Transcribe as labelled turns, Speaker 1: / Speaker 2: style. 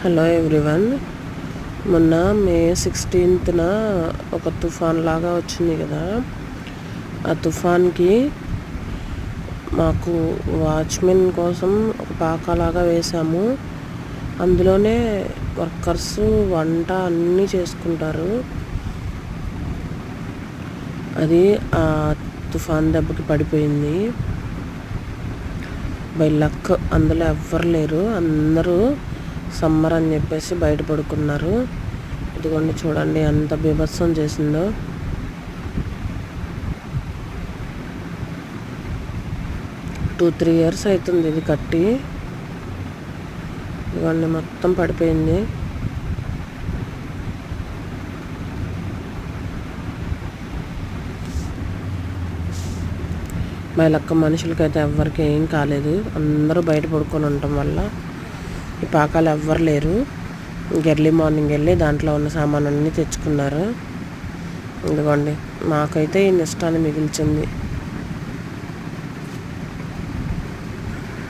Speaker 1: Hello everyone. మొన్న మే 16న ఒక తుఫాన్ లాగా వచ్చింది కదా. ఆ తుఫాన్కి మాకు వాచ్మెన్ కోసం ఒక పాకలాగా వేసాము. అందులోనే వర్కర్స్ వంట అన్నీ చేసుకుంటారు. అది ఆ తుఫాన్ దెబ్బకి పడిపోయింది. బై లక్ అందులో ఎవ్వరు లేరు. అందరూ సమ్మర్ అని చెప్పేసి బయట పడుకున్నారు. ఇదిగోండి చూడండి ఎంత బీభత్సం చేసిందో. టూ 3 years అవుతుంది ఇది కట్టి. ఇదిగోండి మొత్తం పడిపోయింది. మా లక్క మనుషులకైతే ఎవ్వరికి ఏం కాలేదు. అందరూ బయట పడుకొని ఉండటం వల్ల ఈ పాకాలు ఎవ్వరు లేరు. ఎర్లీ మార్నింగ్ వెళ్ళి దాంట్లో ఉన్న సామాన్లన్నీ తెచ్చుకున్నారు. ఇదిగోండి మాకైతే ఈ నష్టాన్ని మిగిల్చింది.